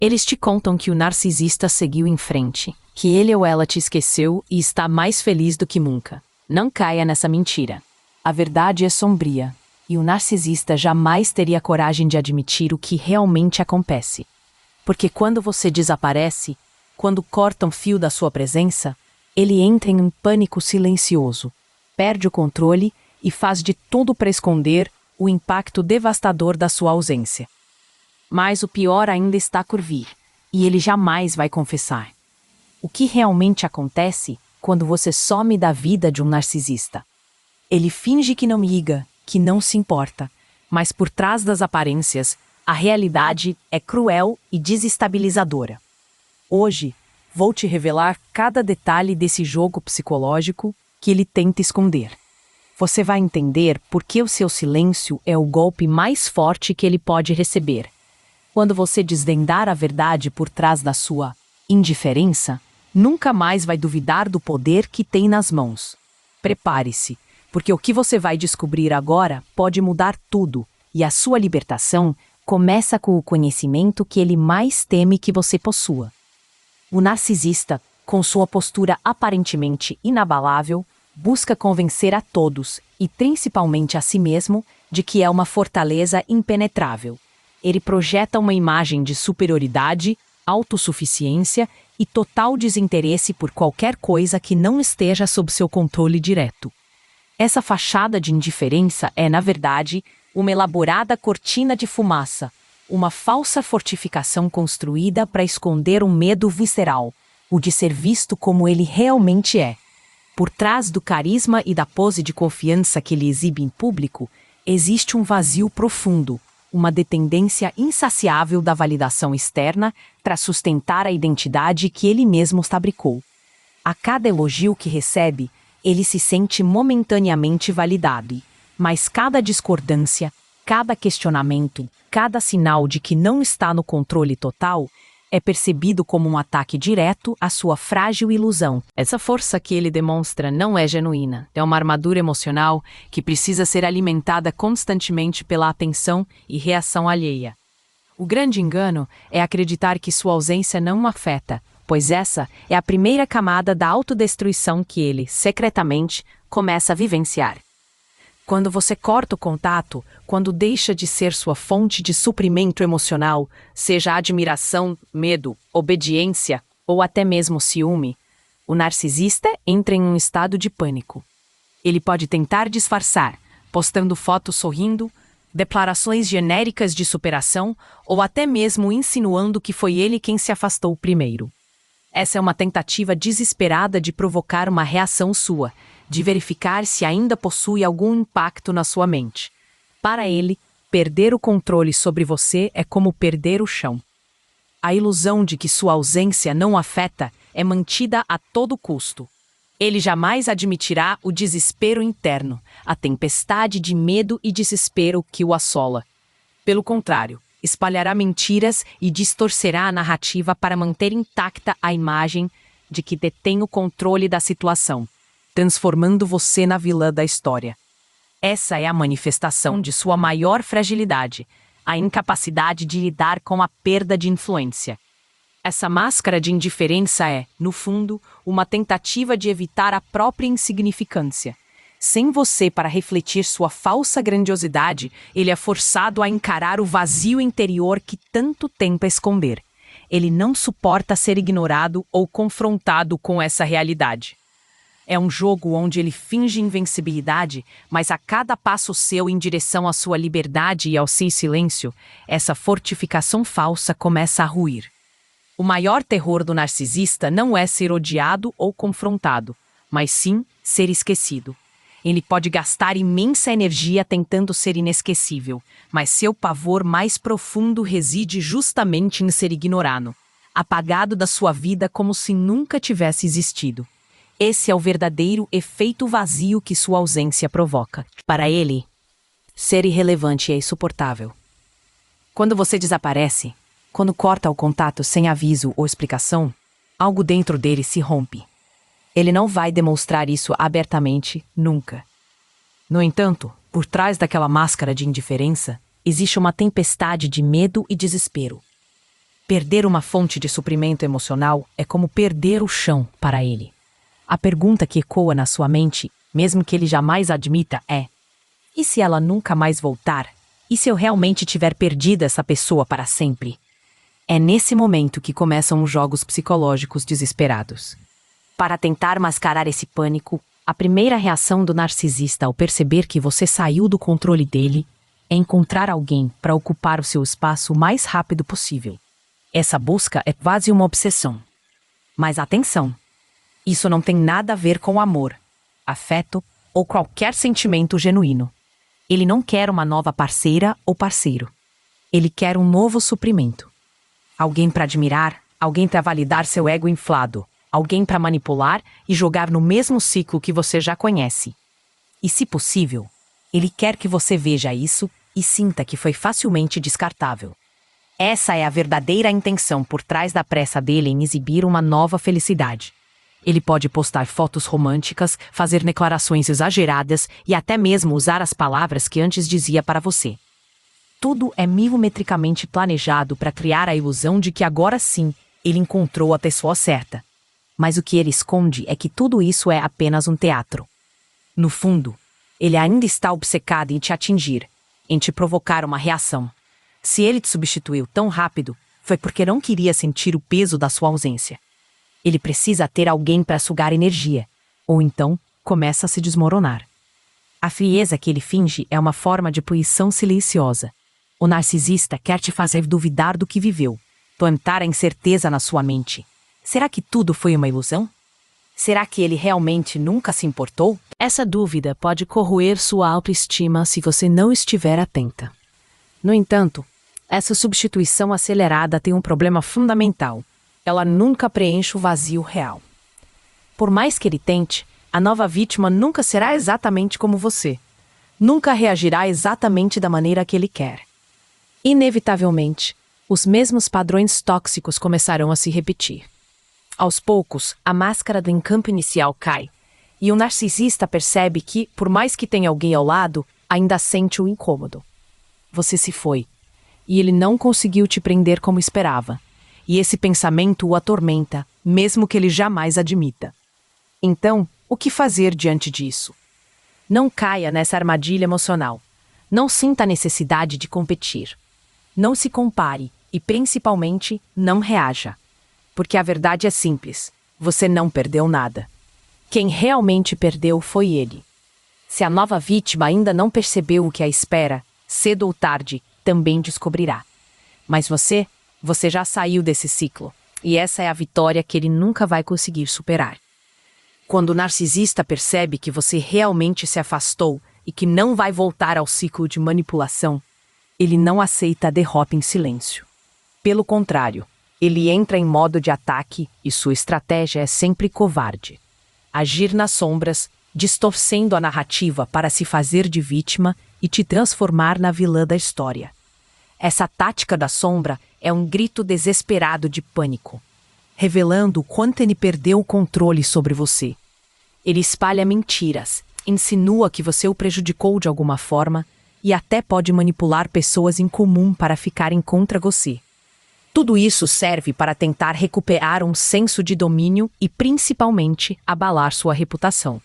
Eles te contam que o narcisista seguiu em frente, que ele ou ela te esqueceu e está mais feliz do que nunca. Não caia nessa mentira. A verdade é sombria, e o narcisista jamais teria coragem de admitir o que realmente acontece. Porque quando você desaparece, quando cortam fio da sua presença, ele entra em um pânico silencioso, perde o controle e faz de tudo para esconder o impacto devastador da sua ausência. Mas o pior ainda está por vir, e ele jamais vai confessar. O que realmente acontece quando você some da vida de um narcisista? Ele finge que não liga, que não se importa, mas por trás das aparências, a realidade é cruel e desestabilizadora. Hoje, vou te revelar cada detalhe desse jogo psicológico que ele tenta esconder. Você vai entender por que o seu silêncio é o golpe mais forte que ele pode receber. Quando você desvendar a verdade por trás da sua indiferença, nunca mais vai duvidar do poder que tem nas mãos. Prepare-se, porque o que você vai descobrir agora pode mudar tudo, e a sua libertação começa com o conhecimento que ele mais teme que você possua. O narcisista, com sua postura aparentemente inabalável, busca convencer a todos, e principalmente a si mesmo, de que é uma fortaleza impenetrável. Ele projeta uma imagem de superioridade, autossuficiência e total desinteresse por qualquer coisa que não esteja sob seu controle direto. Essa fachada de indiferença é, na verdade, uma elaborada cortina de fumaça, uma falsa fortificação construída para esconder um medo visceral, o de ser visto como ele realmente é. Por trás do carisma e da pose de confiança que ele exibe em público, existe um vazio profundo, uma dependência insaciável da validação externa para sustentar a identidade que ele mesmo fabricou. A cada elogio que recebe, ele se sente momentaneamente validado, mas cada discordância, cada questionamento, cada sinal de que não está no controle total é percebido como um ataque direto à sua frágil ilusão. Essa força que ele demonstra não é genuína, é uma armadura emocional que precisa ser alimentada constantemente pela atenção e reação alheia. O grande engano é acreditar que sua ausência não o afeta, pois essa é a primeira camada da autodestruição que ele, secretamente, começa a vivenciar. Quando você corta o contato, quando deixa de ser sua fonte de suprimento emocional, seja admiração, medo, obediência ou até mesmo ciúme, o narcisista entra em um estado de pânico. Ele pode tentar disfarçar, postando fotos sorrindo, declarações genéricas de superação ou até mesmo insinuando que foi ele quem se afastou primeiro. Essa é uma tentativa desesperada de provocar uma reação sua, de verificar se ainda possui algum impacto na sua mente. Para ele, perder o controle sobre você é como perder o chão. A ilusão de que sua ausência não o afeta é mantida a todo custo. Ele jamais admitirá o desespero interno, a tempestade de medo e desespero que o assola. Pelo contrário, espalhará mentiras e distorcerá a narrativa para manter intacta a imagem de que detém o controle da situação, transformando você na vilã da história. Essa é a manifestação de sua maior fragilidade, a incapacidade de lidar com a perda de influência. Essa máscara de indiferença é, no fundo, uma tentativa de evitar a própria insignificância. Sem você para refletir sua falsa grandiosidade, ele é forçado a encarar o vazio interior que tanto tenta esconder. Ele não suporta ser ignorado ou confrontado com essa realidade. É um jogo onde ele finge invencibilidade, mas a cada passo seu em direção à sua liberdade e ao seu silêncio, essa fortificação falsa começa a ruir. O maior terror do narcisista não é ser odiado ou confrontado, mas sim ser esquecido. Ele pode gastar imensa energia tentando ser inesquecível, mas seu pavor mais profundo reside justamente em ser ignorado, apagado da sua vida como se nunca tivesse existido. Esse é o verdadeiro efeito vazio que sua ausência provoca. Para ele, ser irrelevante é insuportável. Quando você desaparece, quando corta o contato sem aviso ou explicação, algo dentro dele se rompe. Ele não vai demonstrar isso abertamente, nunca. No entanto, por trás daquela máscara de indiferença, existe uma tempestade de medo e desespero. Perder uma fonte de suprimento emocional é como perder o chão para ele. A pergunta que ecoa na sua mente, mesmo que ele jamais admita, é: e se ela nunca mais voltar? E se eu realmente tiver perdido essa pessoa para sempre? É nesse momento que começam os jogos psicológicos desesperados. Para tentar mascarar esse pânico, a primeira reação do narcisista ao perceber que você saiu do controle dele é encontrar alguém para ocupar o seu espaço o mais rápido possível. Essa busca é quase uma obsessão. Mas atenção! Isso não tem nada a ver com amor, afeto ou qualquer sentimento genuíno. Ele não quer uma nova parceira ou parceiro. Ele quer um novo suprimento. Alguém para admirar, alguém para validar seu ego inflado, alguém para manipular e jogar no mesmo ciclo que você já conhece. E, se possível, ele quer que você veja isso e sinta que foi facilmente descartável. Essa é a verdadeira intenção por trás da pressa dele em exibir uma nova felicidade. Ele pode postar fotos românticas, fazer declarações exageradas e até mesmo usar as palavras que antes dizia para você. Tudo é milimetricamente planejado para criar a ilusão de que agora sim ele encontrou a pessoa certa. Mas o que ele esconde é que tudo isso é apenas um teatro. No fundo, ele ainda está obcecado em te atingir, em te provocar uma reação. Se ele te substituiu tão rápido, foi porque não queria sentir o peso da sua ausência. Ele precisa ter alguém para sugar energia, ou então começa a se desmoronar. A frieza que ele finge é uma forma de punição silenciosa. O narcisista quer te fazer duvidar do que viveu, plantar a incerteza na sua mente. Será que tudo foi uma ilusão? Será que ele realmente nunca se importou? Essa dúvida pode corroer sua autoestima se você não estiver atenta. No entanto, essa substituição acelerada tem um problema fundamental. Ela nunca preenche o vazio real. Por mais que ele tente, a nova vítima nunca será exatamente como você. Nunca reagirá exatamente da maneira que ele quer. Inevitavelmente, os mesmos padrões tóxicos começarão a se repetir. Aos poucos, a máscara do encanto inicial cai, e o narcisista percebe que, por mais que tenha alguém ao lado, ainda sente o incômodo. Você se foi, e ele não conseguiu te prender como esperava. E esse pensamento o atormenta, mesmo que ele jamais admita. Então, o que fazer diante disso? Não caia nessa armadilha emocional. Não sinta a necessidade de competir. Não se compare e, principalmente, não reaja. Porque a verdade é simples. Você não perdeu nada. Quem realmente perdeu foi ele. Se a nova vítima ainda não percebeu o que a espera, cedo ou tarde, também descobrirá. Mas você já saiu desse ciclo, e essa é a vitória que ele nunca vai conseguir superar. Quando o narcisista percebe que você realmente se afastou e que não vai voltar ao ciclo de manipulação, ele não aceita a derrota em silêncio. Pelo contrário, ele entra em modo de ataque e sua estratégia é sempre covarde. Agir nas sombras, distorcendo a narrativa para se fazer de vítima e te transformar na vilã da história. Essa tática da sombra é um grito desesperado de pânico, revelando o quanto ele perdeu o controle sobre você. Ele espalha mentiras, insinua que você o prejudicou de alguma forma e até pode manipular pessoas em comum para ficarem contra você. Tudo isso serve para tentar recuperar um senso de domínio e, principalmente, abalar sua reputação.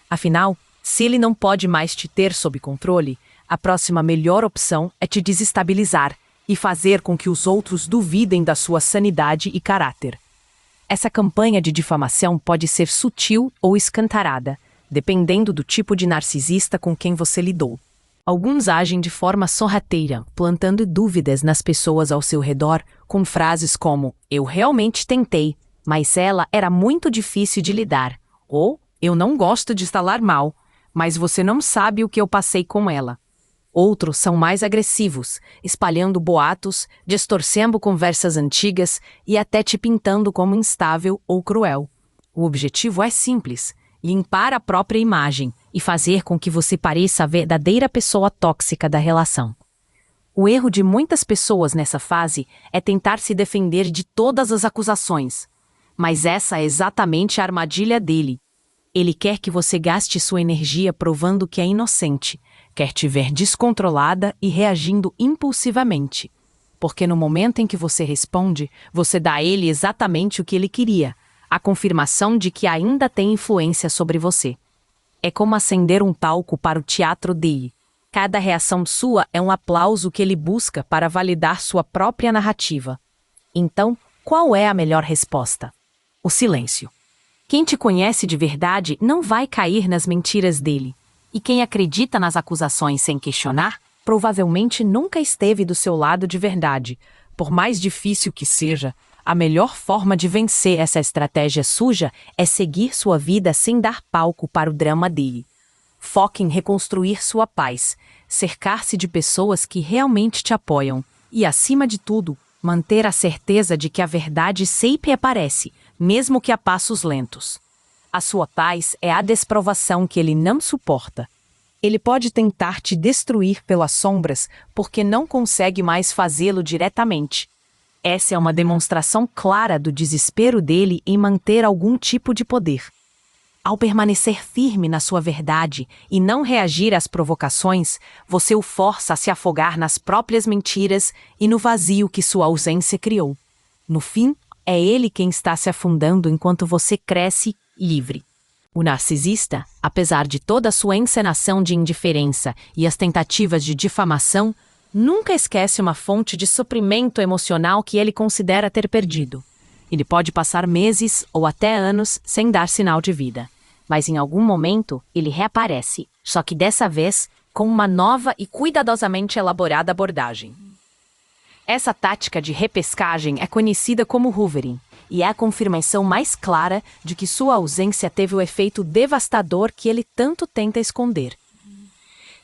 Afinal, se ele não pode mais te ter sob controle, a próxima melhor opção é te desestabilizar e fazer com que os outros duvidem da sua sanidade e caráter. Essa campanha de difamação pode ser sutil ou escancarada, dependendo do tipo de narcisista com quem você lidou. Alguns agem de forma sorrateira, plantando dúvidas nas pessoas ao seu redor, com frases como "eu realmente tentei, mas ela era muito difícil de lidar", ou "eu não gosto de falar mal, mas você não sabe o que eu passei com ela". Outros são mais agressivos, espalhando boatos, distorcendo conversas antigas e até te pintando como instável ou cruel. O objetivo é simples: limpar a própria imagem e fazer com que você pareça a verdadeira pessoa tóxica da relação. O erro de muitas pessoas nessa fase é tentar se defender de todas as acusações. Mas essa é exatamente a armadilha dele. Ele quer que você gaste sua energia provando que é inocente, quer te ver descontrolada e reagindo impulsivamente. porque no momento em que você responde, você dá a ele exatamente o que ele queria, a confirmação de que ainda tem influência sobre você. É como acender um palco para o teatro dele. Cada reação sua é um aplauso que ele busca para validar sua própria narrativa. Então, qual é a melhor resposta? O silêncio. Quem te conhece de verdade não vai cair nas mentiras dele. E quem acredita nas acusações sem questionar, provavelmente nunca esteve do seu lado de verdade. Por mais difícil que seja, a melhor forma de vencer essa estratégia suja é seguir sua vida sem dar palco para o drama dele. Foque em reconstruir sua paz, cercar-se de pessoas que realmente te apoiam e, acima de tudo, manter a certeza de que a verdade sempre aparece, mesmo que a passos lentos. A sua paz é a desprovação que ele não suporta. Ele pode tentar te destruir pelas sombras porque não consegue mais fazê-lo diretamente. Essa é uma demonstração clara do desespero dele em manter algum tipo de poder. Ao permanecer firme na sua verdade e não reagir às provocações, você o força a se afogar nas próprias mentiras e no vazio que sua ausência criou. No fim, é ele quem está se afundando enquanto você cresce livre. O narcisista, apesar de toda a sua encenação de indiferença e as tentativas de difamação, nunca esquece uma fonte de suprimento emocional que ele considera ter perdido. Ele pode passar meses ou até anos sem dar sinal de vida. Mas em algum momento ele reaparece, só que dessa vez com uma nova e cuidadosamente elaborada abordagem. Essa tática de repescagem é conhecida como hoovering, e é a confirmação mais clara de que sua ausência teve o efeito devastador que ele tanto tenta esconder.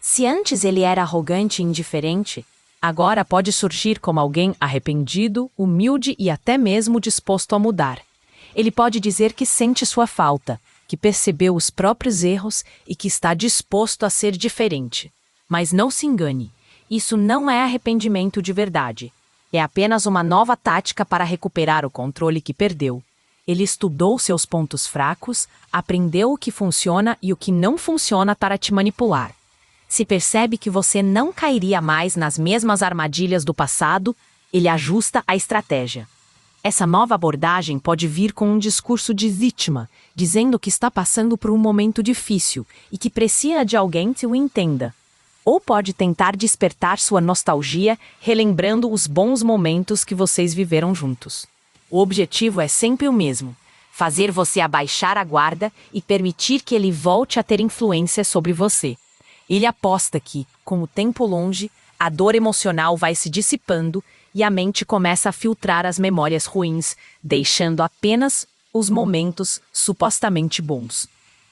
Se antes ele era arrogante e indiferente, agora pode surgir como alguém arrependido, humilde e até mesmo disposto a mudar. Ele pode dizer que sente sua falta, que percebeu os próprios erros e que está disposto a ser diferente. Mas não se engane, isso não é arrependimento de verdade. É apenas uma nova tática para recuperar o controle que perdeu. Ele estudou seus pontos fracos, aprendeu o que funciona e o que não funciona para te manipular. Se percebe que você não cairia mais nas mesmas armadilhas do passado, ele ajusta a estratégia. Essa nova abordagem pode vir com um discurso de vítima, dizendo que está passando por um momento difícil e que precisa de alguém que o entenda. Ou pode tentar despertar sua nostalgia, relembrando os bons momentos que vocês viveram juntos. O objetivo é sempre o mesmo: fazer você abaixar a guarda e permitir que ele volte a ter influência sobre você. Ele aposta que, com o tempo longe, a dor emocional vai se dissipando e a mente começa a filtrar as memórias ruins, deixando apenas os momentos supostamente bons.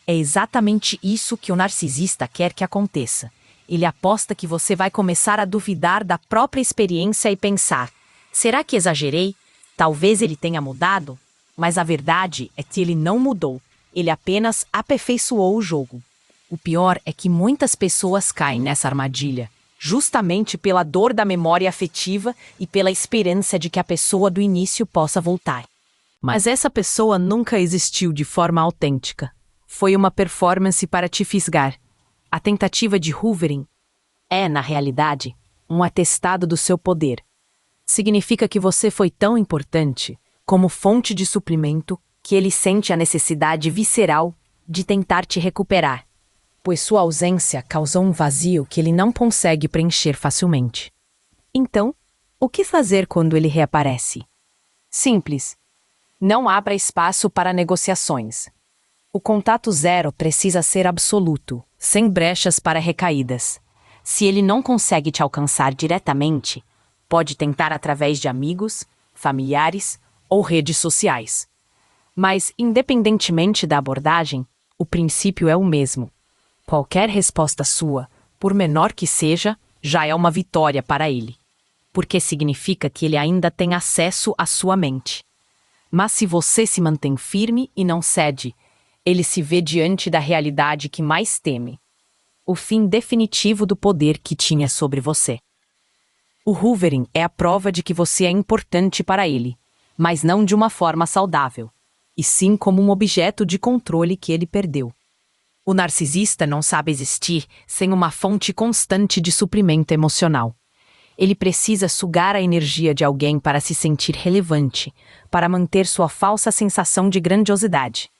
É exatamente isso que o narcisista quer que aconteça. Ele aposta que você vai começar a duvidar da própria experiência e pensar: será que exagerei? Talvez ele tenha mudado? Mas a verdade é que ele não mudou. Ele apenas aperfeiçoou o jogo. O pior é que muitas pessoas caem nessa armadilha, justamente pela dor da memória afetiva e pela esperança de que a pessoa do início possa voltar. Mas essa pessoa nunca existiu de forma autêntica. Foi uma performance para te fisgar. A tentativa de hoovering é, na realidade, um atestado do seu poder. Significa que você foi tão importante, como fonte de suprimento, que ele sente a necessidade visceral de tentar te recuperar, pois sua ausência causou um vazio que ele não consegue preencher facilmente. Então, o que fazer quando ele reaparece? Simples. Não abra espaço para negociações. O contato zero precisa ser absoluto, sem brechas para recaídas. Se ele não consegue te alcançar diretamente, pode tentar através de amigos, familiares ou redes sociais. Mas, independentemente da abordagem, o princípio é o mesmo. Qualquer resposta sua, por menor que seja, já é uma vitória para ele, porque significa que ele ainda tem acesso à sua mente. Mas se você se mantém firme e não cede, ele se vê diante da realidade que mais teme: o fim definitivo do poder que tinha sobre você. O hoovering é a prova de que você é importante para ele, mas não de uma forma saudável, e sim como um objeto de controle que ele perdeu. O narcisista não sabe existir sem uma fonte constante de suprimento emocional. Ele precisa sugar a energia de alguém para se sentir relevante, para manter sua falsa sensação de grandiosidade.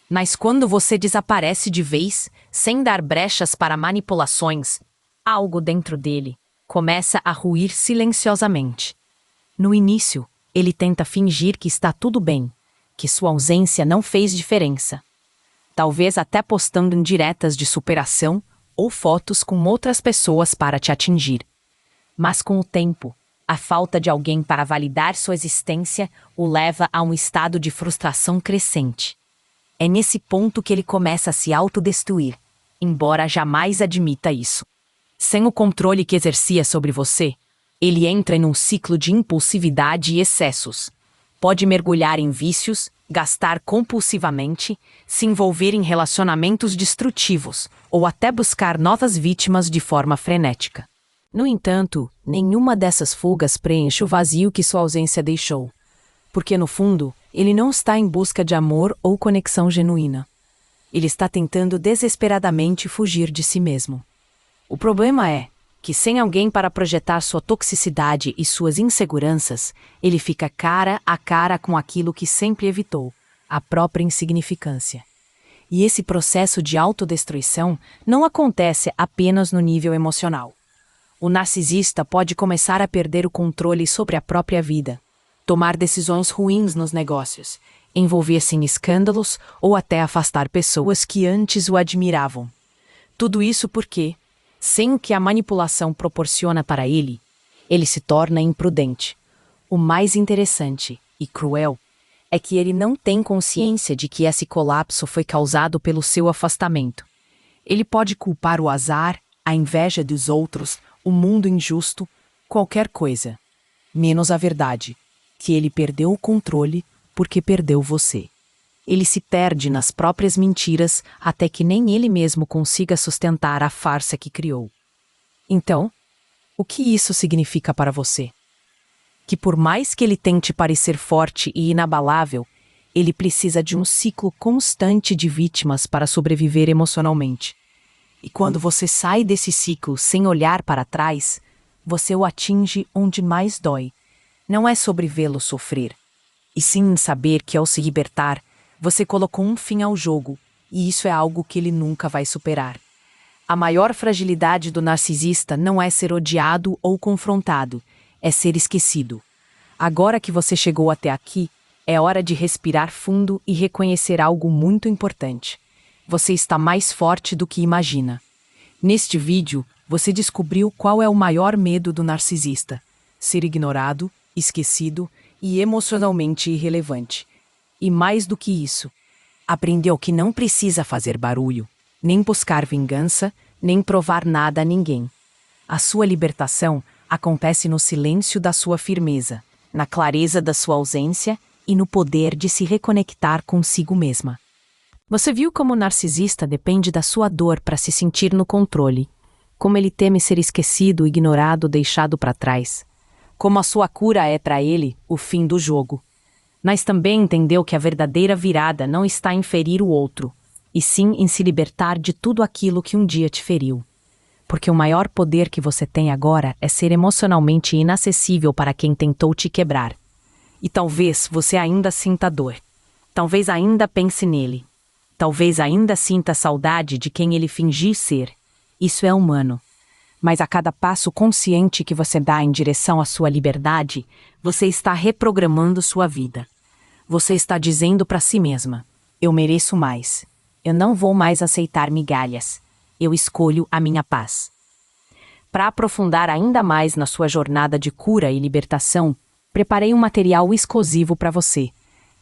Mas quando você desaparece de vez, sem dar brechas para manipulações, algo dentro dele começa a ruir silenciosamente. No início, ele tenta fingir que está tudo bem, que sua ausência não fez diferença. Talvez até postando indiretas de superação ou fotos com outras pessoas para te atingir. Mas com o tempo, a falta de alguém para validar sua existência o leva a um estado de frustração crescente. É nesse ponto que ele começa a se autodestruir, embora jamais admita isso. Sem o controle que exercia sobre você, ele entra em um ciclo de impulsividade e excessos. Pode mergulhar em vícios, gastar compulsivamente, se envolver em relacionamentos destrutivos ou até buscar novas vítimas de forma frenética. No entanto, nenhuma dessas fugas preenche o vazio que sua ausência deixou. Porque, no fundo, ele não está em busca de amor ou conexão genuína. Ele está tentando desesperadamente fugir de si mesmo. O problema é que, sem alguém para projetar sua toxicidade e suas inseguranças, ele fica cara a cara com aquilo que sempre evitou, a própria insignificância. E esse processo de autodestruição não acontece apenas no nível emocional. O narcisista pode começar a perder o controle sobre a própria vida, tomar decisões ruins nos negócios, envolver-se em escândalos ou até afastar pessoas que antes o admiravam. Tudo isso porque, sem o que a manipulação proporciona para ele, ele se torna imprudente. O mais interessante e cruel é que ele não tem consciência de que esse colapso foi causado pelo seu afastamento. Ele pode culpar o azar, a inveja dos outros, o mundo injusto, qualquer coisa, menos a verdade, que ele perdeu o controle porque perdeu você. Ele se perde nas próprias mentiras até que nem ele mesmo consiga sustentar a farsa que criou. Então, o que isso significa para você? Que por mais que ele tente parecer forte e inabalável, ele precisa de um ciclo constante de vítimas para sobreviver emocionalmente. E quando você sai desse ciclo sem olhar para trás, você o atinge onde mais dói. Não é sobre vê-lo sofrer, e sim em saber que ao se libertar, você colocou um fim ao jogo, e isso é algo que ele nunca vai superar. A maior fragilidade do narcisista não é ser odiado ou confrontado, é ser esquecido. Agora que você chegou até aqui, é hora de respirar fundo e reconhecer algo muito importante. Você está mais forte do que imagina. Neste vídeo, você descobriu qual é o maior medo do narcisista: ser ignorado, esquecido e emocionalmente irrelevante. E mais do que isso, aprendeu que não precisa fazer barulho, nem buscar vingança, nem provar nada a ninguém. A sua libertação acontece no silêncio da sua firmeza, na clareza da sua ausência e no poder de se reconectar consigo mesma. Você viu como o narcisista depende da sua dor para se sentir no controle, como ele teme ser esquecido, ignorado, deixado para trás, como a sua cura é para ele o fim do jogo. Mas também entendeu que a verdadeira virada não está em ferir o outro, e sim em se libertar de tudo aquilo que um dia te feriu. Porque o maior poder que você tem agora é ser emocionalmente inacessível para quem tentou te quebrar. E talvez você ainda sinta dor. Talvez ainda pense nele. Talvez ainda sinta saudade de quem ele fingiu ser. Isso é humano. Mas a cada passo consciente que você dá em direção à sua liberdade, você está reprogramando sua vida. Você está dizendo para si mesma: eu mereço mais. Eu não vou mais aceitar migalhas. Eu escolho a minha paz. Para aprofundar ainda mais na sua jornada de cura e libertação, preparei um material exclusivo para você.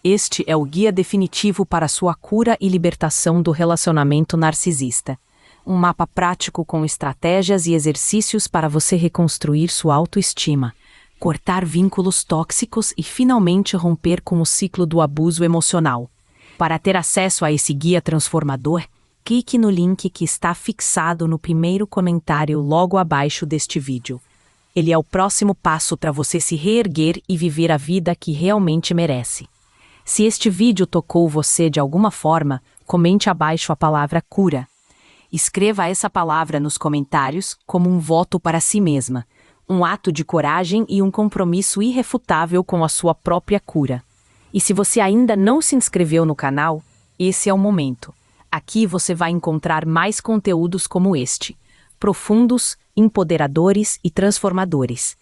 Este é o guia definitivo para sua cura e libertação do relacionamento narcisista. Um mapa prático com estratégias e exercícios para você reconstruir sua autoestima, cortar vínculos tóxicos e finalmente romper com o ciclo do abuso emocional. Para ter acesso a esse guia transformador, clique no link que está fixado no primeiro comentário logo abaixo deste vídeo. Ele é o próximo passo para você se reerguer e viver a vida que realmente merece. Se este vídeo tocou você de alguma forma, comente abaixo a palavra cura. Escreva essa palavra nos comentários como um voto para si mesma, Um ato de coragem e um compromisso irrefutável com a sua própria cura. E se você ainda não se inscreveu no canal, esse é o momento. Aqui você vai encontrar mais conteúdos como este, profundos, empoderadores e transformadores.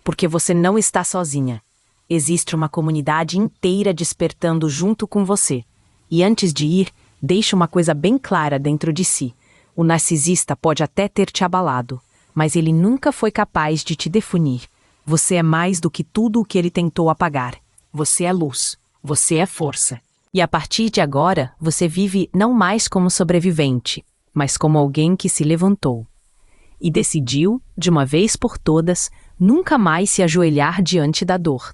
Porque você não está sozinha. Existe uma comunidade inteira despertando junto com você. E antes de ir, deixe uma coisa bem clara dentro de si. O narcisista pode até ter te abalado, mas ele nunca foi capaz de te definir. Você é mais do que tudo o que ele tentou apagar. Você é luz. Você é força. E a partir de agora, você vive não mais como sobrevivente, mas como alguém que se levantou. E decidiu, de uma vez por todas, nunca mais se ajoelhar diante da dor.